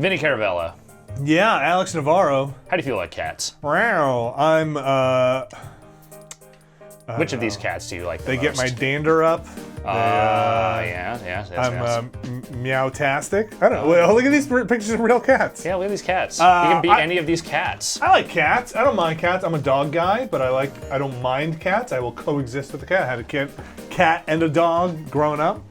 Vinny Caravella. Yeah, Alex Navarro. How do you feel about cats? Wow, I'm Which of these cats do you like the they get most? my dander up. Yes. I'm meow-tastic. I don't know. Well, look at these pictures of real cats. Yeah, look at these cats. You can be any of these cats. I like cats. I don't mind cats. I'm a dog guy, but I don't mind cats. I will coexist with a cat. I had a cat and a dog growing up.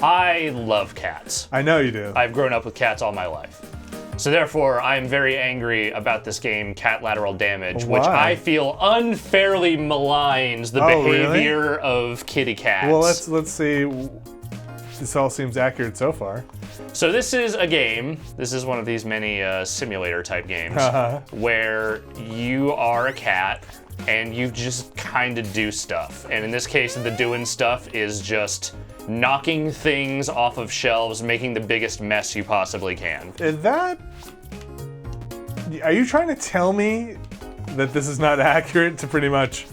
I love cats. I know you do. I've grown up with cats all my life. So therefore, I'm very angry about this game, Catlateral Damage, which I feel unfairly maligns the behavior of kitty cats. Well, let's see. This all seems accurate so far. So this is a game. This is one of these many simulator type games where you are a cat and you just kind of do stuff. And in this case, the doing stuff is just knocking things off of shelves, making the biggest mess you possibly can. Are you trying to tell me that this is not accurate to pretty much?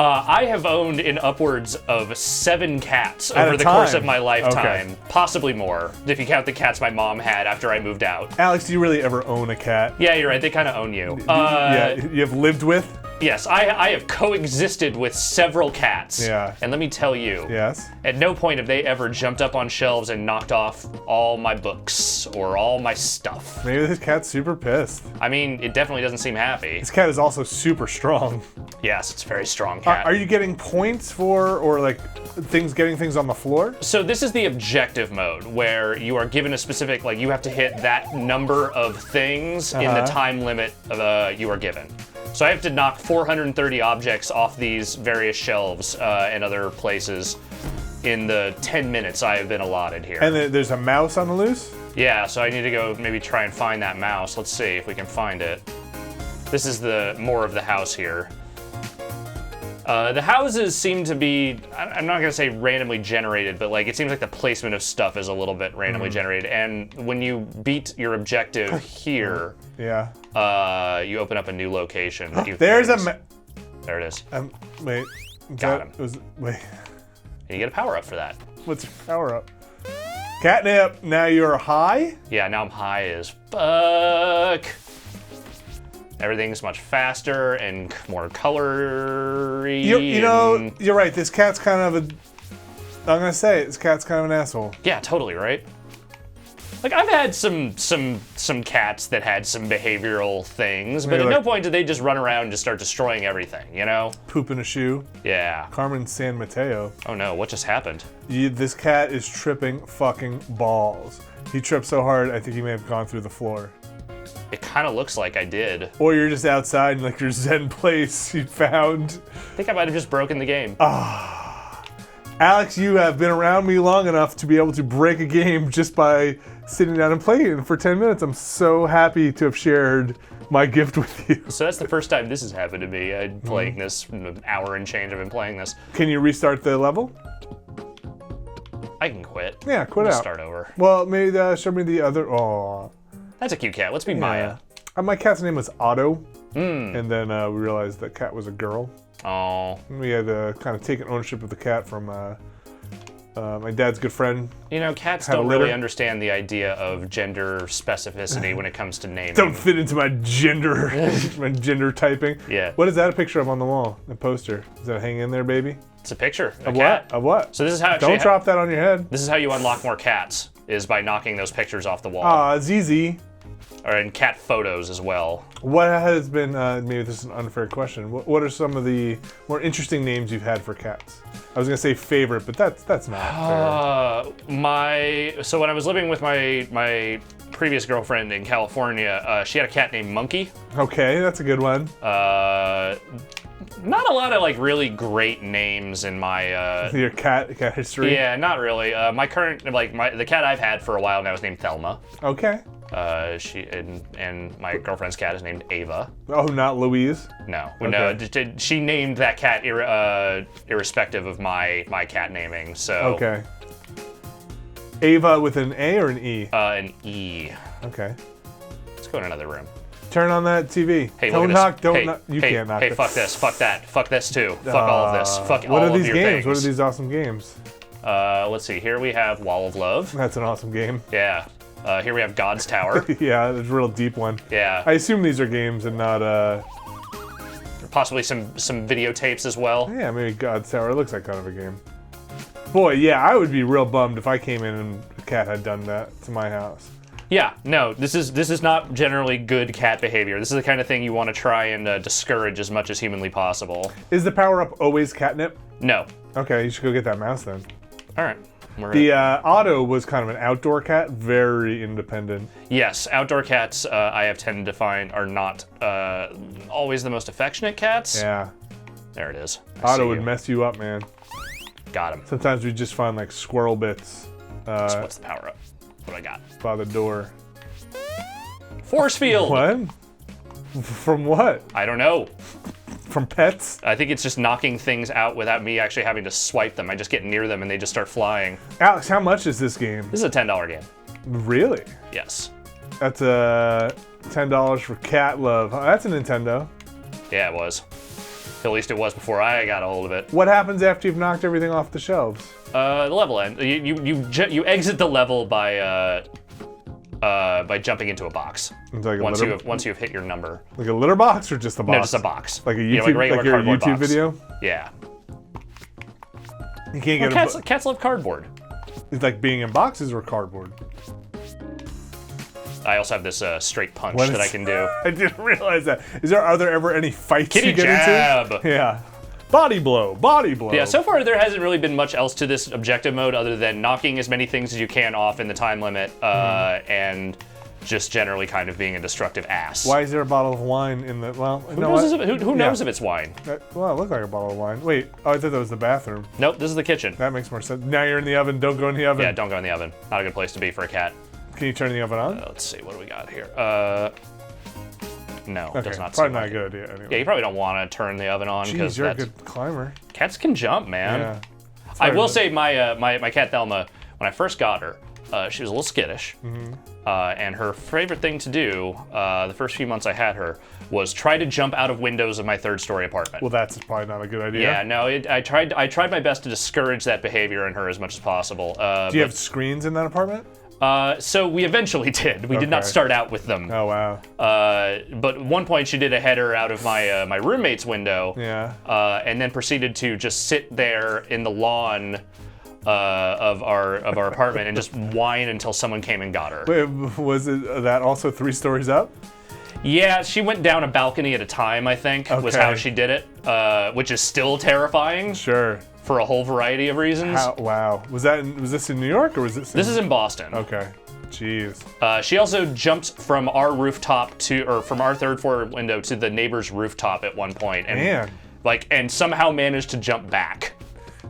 I have owned in upwards of 7 cats over the course of my lifetime. Okay. Possibly more, if you count the cats my mom had after I moved out. Alex, do you really ever own a cat? Yeah, you're right. They kind of own you. Yeah, you have lived with? Yes, I have coexisted with several cats. Yeah. And let me tell you, yes, at no point have they ever jumped up on shelves and knocked off all my books or all my stuff. Maybe this cat's super pissed. I mean, it definitely doesn't seem happy. This cat is also super strong. Yes, it's a very strong cat. Are you getting points for, or like, getting things on the floor? So this is the objective mode, where you are given a specific, like, you have to hit that number of things in the time limit you are given. So I have to knock 430 objects off these various shelves and other places in the 10 minutes I have been allotted here. And there's a mouse on the loose? Yeah, so I need to go maybe try and find that mouse. Let's see if we can find it. This is the more of the house here. The houses seem to be, I'm not gonna say randomly generated, but like it seems like the placement of stuff is a little bit randomly generated. And when you beat your objective here, you open up a new location. There's there it is. Wait. Got him. Wait. And you get a power up for that. What's your power up? Catnip, now you're high? Yeah, now I'm high as fuck. Everything's much faster and more colory. You know, you're right. This cat's kind of I'm gonna say it. This cat's kind of an asshole. Yeah, totally right. Like I've had some cats that had some behavioral things, but at no point did they just run around and just start destroying everything. You know? Poop in a shoe. Yeah. Carmen San Mateo. Oh no! What just happened? This cat is tripping fucking balls. He tripped so hard, I think he may have gone through the floor. It kind of looks like I did. Or you're just outside in like your zen place you found. I think I might have just broken the game. Alex, you have been around me long enough to be able to break a game just by sitting down and playing it for 10 minutes. I'm so happy to have shared my gift with you. So that's the first time this has happened to me. I'm playing this, an hour and change I've been playing this. Can you restart the level? I can quit. Yeah, quit out. Start over. Well, maybe show me the other. Oh. That's a cute cat. Let's be Maya. My cat's name was Otto. And then we realized that cat was a girl. Oh. We had kind of taken ownership of the cat from my dad's good friend. You know, cats don't really understand the idea of gender specificity when it comes to naming. Don't fit into my gender, my gender typing. Yeah. What is that a picture of on the wall? The poster. Is that hanging in there, baby? It's a picture. Of what? Of what? So this is how. Don't drop that on your head. This is how you unlock more cats. Is by knocking those pictures off the wall. It's easy. Or in cat photos as well. What has been, maybe this is an unfair question, what are some of the more interesting names you've had for cats? I was going to say favorite, but that's not fair. So when I was living with my previous girlfriend in California, she had a cat named Monkey. Okay, that's a good one. Not a lot of like really great names in my your cat history. Yeah, not really. My current the cat I've had for a while now is named Thelma. Okay. She and my girlfriend's cat is named Ava. Oh, not Louise? No, okay. no. She named that cat irrespective of my cat naming. So. Okay. Ava with an A or an E? An E. Okay. Let's go in another room. Turn on that TV. Hey, don't knock. Don't knock. You hey, can't knock. Hey, fuck this. Fuck that. Fuck this too. Fuck all of this. Fuck all of your things. What are these games? What are these awesome games? Let's see. Here we have Wall of Love. That's an awesome game. Yeah. Here we have God's Tower. Yeah, it's a real deep one. Yeah. I assume these are games and not, Possibly some videotapes as well. yeah, maybe God's Tower. It looks like kind of a game. Boy, yeah, I would be real bummed if I came in and a cat had done that to my house. Yeah, no, this is not generally good cat behavior. This is the kind of thing you want to try and discourage as much as humanly possible. Is the power-up always catnip? No. Okay, you should go get that mouse then. All right. The Otto was kind of an outdoor cat, very independent. Yes, outdoor cats I have tended to find are not always the most affectionate cats. Yeah. There it is. Otto would mess you up, man. Got him. Sometimes we just find like squirrel bits. So what's the power up? What do I got? By the door. Force field. What? From what? I don't know. From pets? I think it's just knocking things out without me actually having to swipe them. I just get near them and they just start flying. Alex, how much is this game? This is a $10 game. Really? Yes. That's $10 for cat love. Oh, that's a Nintendo. Yeah, it was. At least it was before I got a hold of it. What happens after you've knocked everything off the shelves? The level end. You exit the level by jumping into a box. It's like Once you've hit your number. Like a litter box or just a box? No, just a box. Like a YouTube, Yeah, like regular like your cardboard YouTube box. video? Yeah. You can't get Cats love cardboard. It's like being in boxes or cardboard. I also have this straight punch What that is- I can do. I didn't realize that. Are there ever any fights Kitty you get jab. into? Yeah. Body blow, body blow. Yeah, so far there hasn't really been much else to this objective mode other than knocking as many things as you can off in the time limit and just generally kind of being a destructive ass. Why is there a bottle of wine in the? Well, Who knows if it's wine? Well, it looked like a bottle of wine. Wait, oh, I thought that was the bathroom. Nope, this is the kitchen. That makes more sense. Now you're in the oven. Don't go in the oven. Yeah, don't go in the oven. Not a good place to be for a cat. Can you turn the oven on? Let's see, what do we got here? No, Okay, does not probably seem not like a good idea. Anyway. Yeah, you probably don't want to turn the oven on Jeez, because you're a good climber. Cats can jump, man. Yeah. I will say my cat Thelma, when I first got her, she was a little skittish, and her favorite thing to do the first few months I had her was try to jump out of windows of my third-story apartment. Well, that's probably not a good idea. Yeah, no, I tried my best to discourage that behavior in her as much as possible. Do you have screens in that apartment? So we eventually did. We did not Okay. start out with them. Oh wow. But at one point she did a header out of my roommate's window. Yeah. And then proceeded to just sit there in the lawn of our apartment and just whine until someone came and got her. Wait, was it that also 3 stories up? Yeah, she went down a balcony at a time, I think, was Okay. how she did it, which is still terrifying Sure. for a whole variety of reasons. Wow. Was this in New York or was this? This is in Boston. Okay. Jeez. She also jumped from our rooftop from our third floor window to the neighbor's rooftop at one point, and Man. and somehow managed to jump back.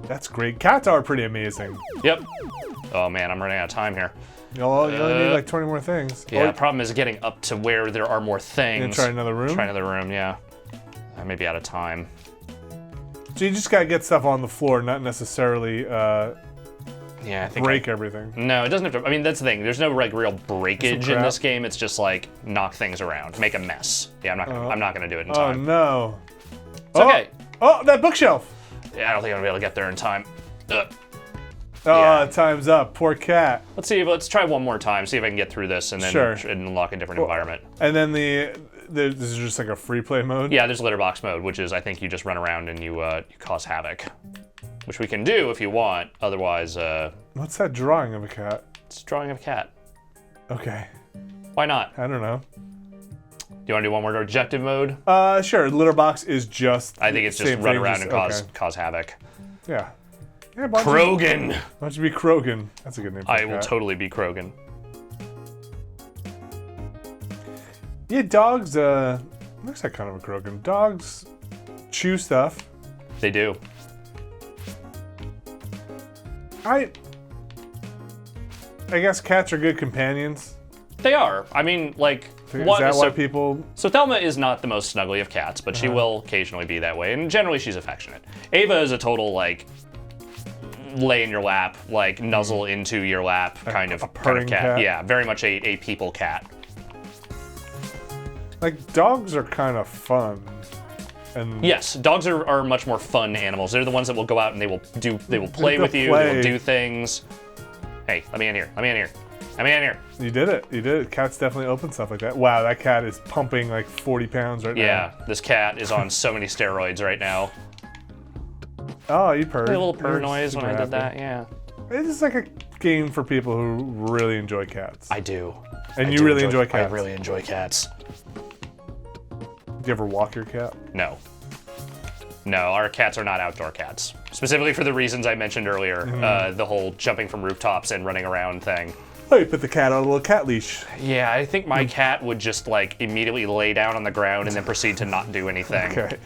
That's great. Cats are pretty amazing. Yep. Oh man, I'm running out of time here. You only need like 20 more things. Yeah, Oh, problem is getting up to where there are more things. you try another room? Try another room, yeah. I may be out of time. So you just gotta get stuff on the floor, not necessarily Yeah, I think break everything. No, it doesn't have to. I mean, that's the thing. There's no like real breakage in crap. this game. It's just like knock things around, make a mess. Yeah, I'm not gonna do it in Oh time. no. It's okay. Oh, that bookshelf. Yeah, I don't think I'm gonna be able to get there in time. Ugh. Oh, Yeah. time's up. Poor cat. Let's try one more time. See if I can get through this and then Sure. unlock a different environment. And then this is just like a free play mode. Yeah, there's litter box mode, which is I think you just run around and you cause havoc, which we can do if you want. Otherwise, What's that drawing of a cat? it's drawing of a cat. Okay. Why not? I don't know. Do you want to do one more objective mode? Sure. Litter box is just. I think it's just same run thing, around and cause okay. cause havoc. Yeah. Yeah. Why don't Krogan. why don't you be Krogan? That's a good name. For I a will cat. totally be Krogan. Yeah, dogs. Looks like kind of a Krogan. Dogs chew stuff. They do. I guess cats are good companions. They are. I mean, like, Is that why people? So Thelma is not the most snuggly of cats, but she will occasionally be that way, and generally she's affectionate. Ava is a total, like, lay in your lap, like, nuzzle into your lap kind of purring cat? Yeah, very much a people cat. Like dogs are kind of fun. And Yes, dogs are much more fun animals. They're the ones that will go out and they will play They'll with you, they play. will do things. Hey, let me in here, let me in here. Let me in here. You did it. You did it. Cats definitely open stuff like that. Wow, that cat is pumping like 40 pounds right now. Yeah, this cat is on so many steroids right now. Oh, you purred. A little purr noise when I happy. did that, yeah. It's like a game for people who really enjoy cats. I do. And you really enjoy cats. I really enjoy cats. Do you ever walk your cat? No. No, our cats are not outdoor cats. Specifically for the reasons I mentioned earlier. The whole jumping from rooftops and running around thing. Oh, you put the cat on a little cat leash. Yeah, I think my cat would just like immediately lay down on the ground and then proceed to not do anything. Okay.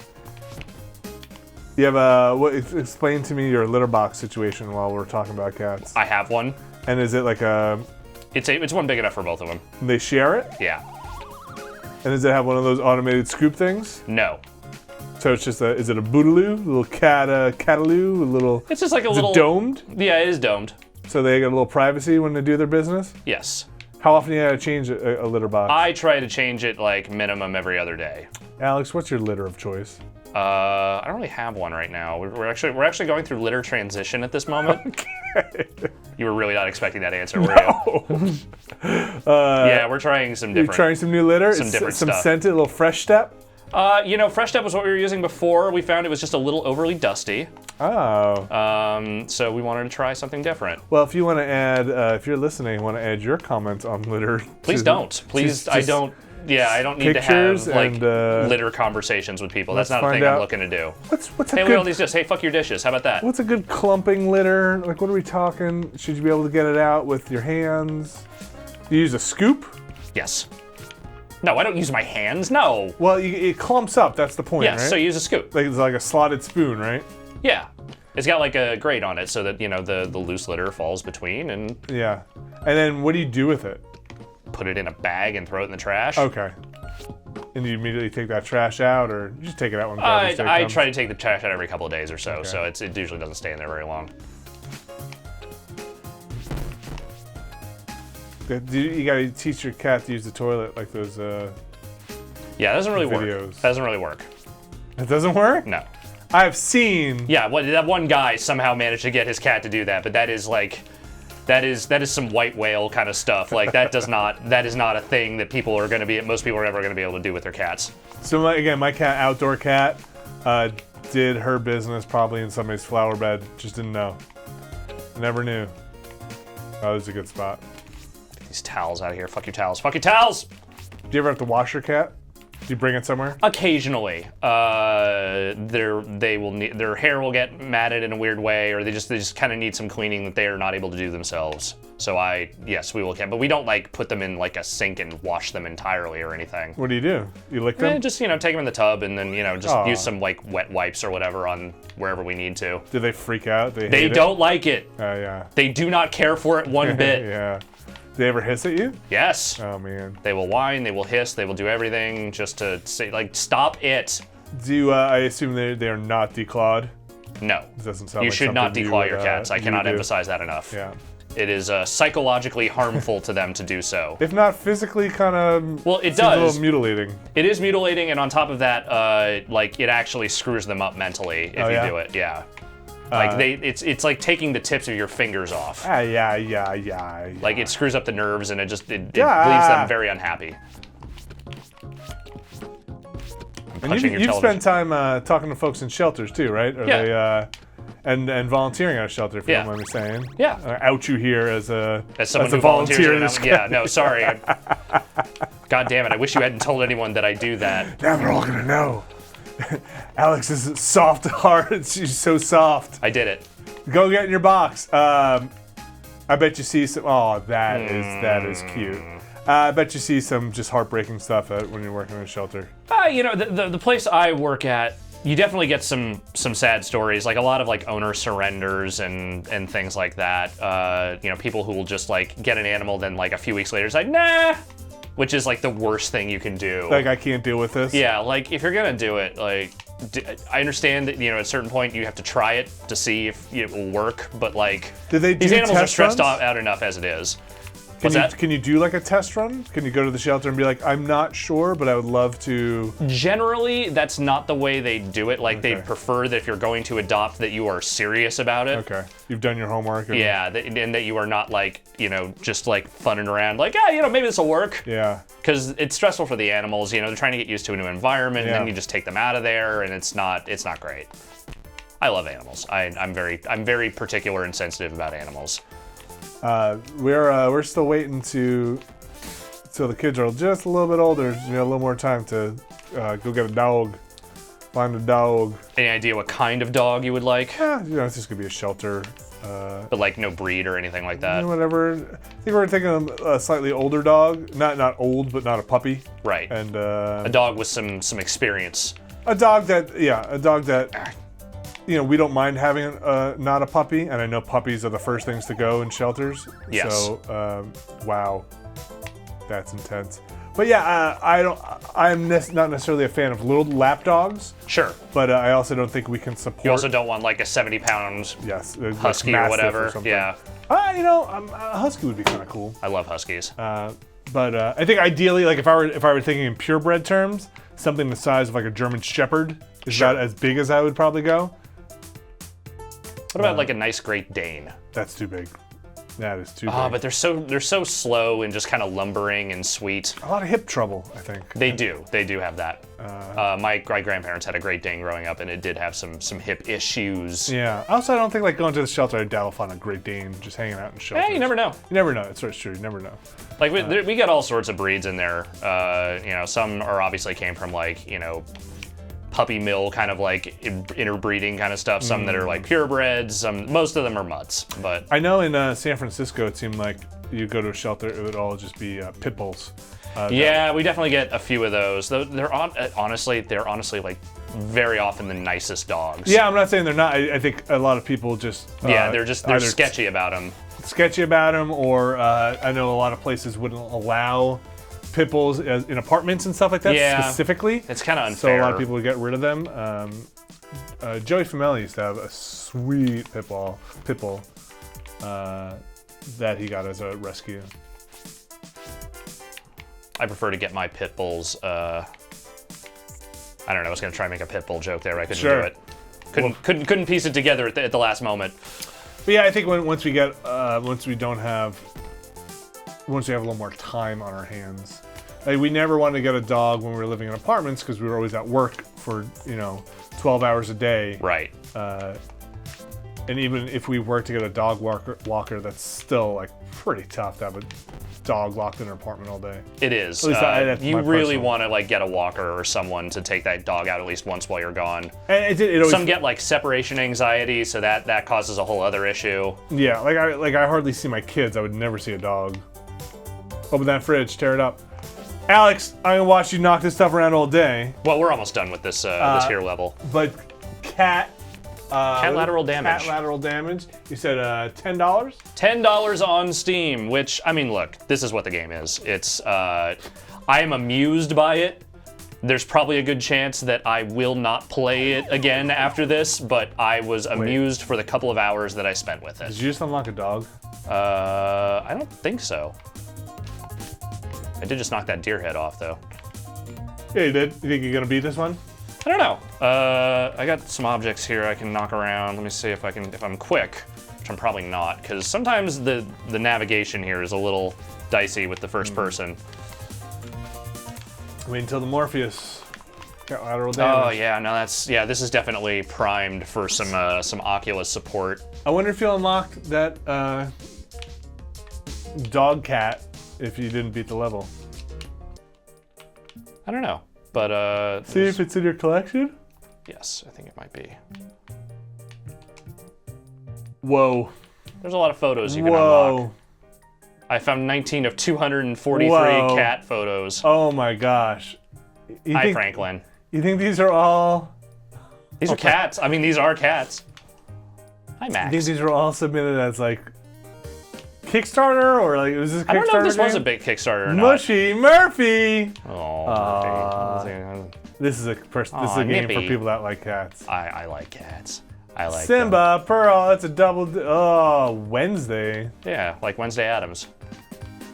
You have explain to me your litter box situation while we're talking about cats. I have one. And is it like It's one big enough for both of them. they share it? Yeah. And does it have one of those automated scoop things? No. So it's just is it a bootaloo? A little cataloo? A little... It's just like a Is little... it domed? Yeah, it is domed. So they get a little privacy when they do their business? Yes. How often do you gotta change a litter box? I try to change it like minimum every other day. Alex, what's your litter of choice? I don't really have one right now. We're actually going through litter transition at this moment. Okay. You were really not expecting that answer, were you? Yeah, we're trying some You're different. trying some new litter? Some different some stuff. scented, a little Fresh Step? Fresh Step was what we were using before. We found it was just a little overly dusty. Oh. So we wanted to try something different. Well, if you want to add, if you're listening, want to add your comments on litter. Please don't. Please, I don't. Yeah, I don't need to have pictures like and, litter conversations with people. That's let's not a find thing I'm out. looking to do. What's a Hey, look at all good these dishes. Hey, fuck your dishes. How about that? what's a good clumping litter? Like, what are we talking? Should you be able to get it out with your hands? You use a scoop? Yes. No, I don't use my hands. No. Well, it clumps up. That's the point, Yes. right? So you use a scoop. Like it's like a slotted spoon, right? Yeah. It's got like a grate on it so that the loose litter falls between and Yeah. And then what do you do with it? put it in a bag and throw it in the trash. Okay. And you immediately take that trash out, or you just take it out when garbage day I comes? try to take the trash out every couple of days or so, Okay. so it usually doesn't stay in there very long. You gotta teach your cat to use the toilet like those. Yeah, it doesn't really work. Videos. That doesn't really work. It doesn't work? No. I've seen. Yeah, that one guy somehow managed to get his cat to do that, but that is some white whale kind of stuff. Like that is not a thing that most people are ever gonna be able to do with their cats. So my cat, outdoor cat, did her business probably in somebody's flower bed. Just didn't know. Never knew. Oh, this is a good spot. Get these towels out of here. Fuck your towels. Fuck your towels! Do you ever have to wash your cat? Do you bring it somewhere? Occasionally, their hair will get matted in a weird way, or they just kind of need some cleaning that they are not able to do themselves. So yes, we will but we don't like put them in like a sink and wash them entirely or anything. What do? You lick them? Just take them in the tub and then just Aw. use some like wet wipes or whatever on wherever we need to. Do they freak out? They They hate don't like it. Oh yeah. They do not care for it one bit. Yeah. Do they ever hiss at you? Yes. Oh man. They will whine, they will hiss, they will do everything just to say, like, stop it. I assume they are not declawed? No. It doesn't sound You like should not something you declaw would, your cats. I you cannot would do. emphasize that enough. Yeah. It is psychologically harmful to them to do so. If not physically, kind of. Well, it seems a does. little mutilating. It is mutilating, and on top of that, it actually screws them up mentally if you yeah? do it. Yeah. Like it's like taking the tips of your fingers off. Yeah. Like it screws up the nerves, and it leaves Yeah. them very unhappy. And Punching your you've television. spent time talking to folks in shelters too, right? Are Yeah. They, and volunteering at a shelter, if you Yeah. don't mind me saying. Yeah. Out you here as someone a who volunteer. volunteers. Yeah, no, sorry. God damn it! I wish you hadn't told anyone that I do that. Now they're all gonna know. Alex is soft heart. She's so soft. I did it. Go get in your box. I bet you see some. Oh, that is cute. I bet you see some just heartbreaking stuff when you're working in a shelter. The place I work at, you definitely get some sad stories, like a lot of like owner surrenders and things like that. People who will just like get an animal, then like a few weeks later, it's like nah, which is like the worst thing you can do. Like, I can't deal with this. Yeah, like if you're gonna do it, like I understand that at a certain point you have to try it to see if it will work, but like Do they do these animals are test stressed runs? out enough as it is. What's that? Can you do like a test run? Can you go to the shelter and be like, I'm not sure, but I would love to? Generally, that's not the way they do it. Like, they prefer that if you're going to adopt, that you are serious about it. Okay. You've done your homework. Yeah, and that you are not like, just like funning around, like, maybe this will work. Yeah. Because it's stressful for the animals. They're trying to get used to a new environment, and then you just take them out of there, and it's not great. I love animals. I'm very particular and sensitive about animals. We're still waiting till the kids are just a little bit older, a little more time to go get a dog, find a dog. Any idea what kind of dog you would like? Yeah, it's just gonna be a shelter. But like no breed or anything like that. Whatever. I think we're thinking a slightly older dog, not old, but not a puppy. Right. And a dog with some experience. A dog that we don't mind having not a puppy, and I know puppies are the first things to go in shelters. Yes. So, wow, that's intense. But yeah, I'm not necessarily a fan of little lap dogs. Sure. But I also don't think we can support. You also don't want like a 70-pound husky or whatever. Yeah. A husky would be kind of cool. I love huskies. But I think ideally, like if I were thinking in purebred terms, something the size of like a German Shepherd is about as big as I would probably go. What about like a nice Great Dane? That's too big. That is too big. Oh, but they're so slow and just kind of lumbering and sweet. A lot of hip trouble, I think. They do have that. My grandparents had a Great Dane growing up, and it did have some hip issues. Yeah. Also, I don't think like going to the shelter, I'd daddle on a Great Dane just hanging out in shelters. Yeah, you never know. You never know. It's true. You never know. Like we got all sorts of breeds in there. Some are obviously came from like puppy mill kind of like interbreeding kind of stuff. Some that are like purebreds. Most of them are mutts. But I know in San Francisco, it seemed like you go to a shelter, it would all just be pit bulls. Yeah, we definitely get a few of those. They're honestly like very often the nicest dogs. Yeah, I'm not saying they're not. I think a lot of people just they're sketchy about them. Sketchy about them, or I know a lot of places wouldn't allow pit bulls in apartments and stuff like that specifically. It's kind of unfair. So a lot of people would get rid of them. Joey Fameli used to have a sweet pit bull that he got as a rescue. I prefer to get my pit bulls. I don't know. I was gonna try and make a pit bull joke there. I couldn't do it. Couldn't piece it together at the last moment. But yeah, I think once we have a little more time on our hands. Like, we never wanted to get a dog when we were living in apartments because we were always at work for 12 hours a day. Right. And even if we were to get a dog walker, that's still like pretty tough to have a dog locked in an apartment all day. It is. At least that's you my really personal. want to like get a walker or someone to take that dog out at least once while you're gone. And it always, some get like separation anxiety, so that causes a whole other issue. Yeah, like I hardly see my kids. I would never see a dog. Open that fridge, tear it up. Alex, I'm gonna watch you knock this stuff around all day. Well, we're almost done with this here level. But Catlateral damage. Catlateral damage. You said $10? $10 on Steam, which, I mean, look, this is what the game is. It's, I am amused by it. There's probably a good chance that I will not play it again after this, but I was amused for the couple of hours that I spent with it. Did you just unlock a dog? I don't think so. I did just knock that deer head off, though. Yeah, you did. You think you're gonna beat this one? I don't know. I got some objects here I can knock around. Let me see if I'm quick, which I'm probably not, because sometimes the navigation here is a little dicey with the first person. Wait until the Morpheus. Got lateral damage. Oh yeah, no, this is definitely primed for some Oculus support. I wonder if you'll unlock that dog cat if you didn't beat the level. I don't know, but see if it's in your collection. Yes, I think it might be. Whoa. There's a lot of photos you can unlock. I found 19 of 243 cat photos. Oh my gosh. Hi, Franklin. You think these are all... These are cats. I mean, these are cats. Hi, Max. These are all submitted as like Kickstarter, or like, was this a Kickstarter? I don't know if this game? was a big Kickstarter or not. Mushy Murphy! Oh, Murphy. This is a game for people that like cats. I like cats. I like Simba, them. Pearl, that's a double... Wednesday. Yeah, like Wednesday Addams.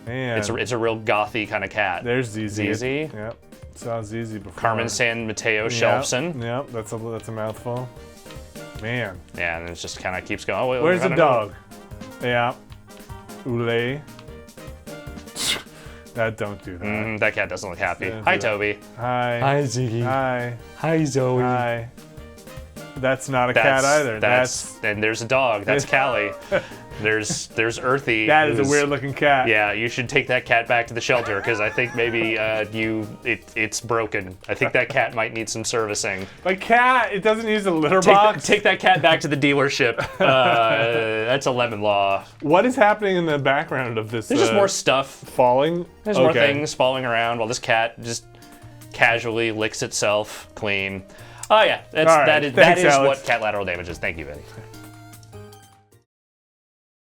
Man. It's a real gothy kind of cat. There's ZZ. ZZ. Yep. Saw ZZ before. Carmen San Mateo Yep. Shelfson. Yep. That's a mouthful. Man. Yeah, and it just kind of keeps going. Oh, wait, Where's I the don't know. dog? Yeah. Ule. Don't do that. That cat doesn't look happy. Yeah, Hi, do that. Toby. Hi. Hi, Ziggy. Hi. Hi, Zoe. Hi. That's not a cat either. And there's a dog. That's Callie. There's Earthy. That is a weird looking cat. Yeah, you should take that cat back to the shelter because I think maybe it's broken. I think that cat might need some servicing. My cat, it doesn't use a litter box. Take that cat back to the dealership. That's a lemon law. What is happening in the background of this? There's just more stuff. Falling. There's more things falling around while this cat just casually licks itself clean. Oh yeah, that is Thanks, what Alex. Catlateral damage is. Thank you, Betty.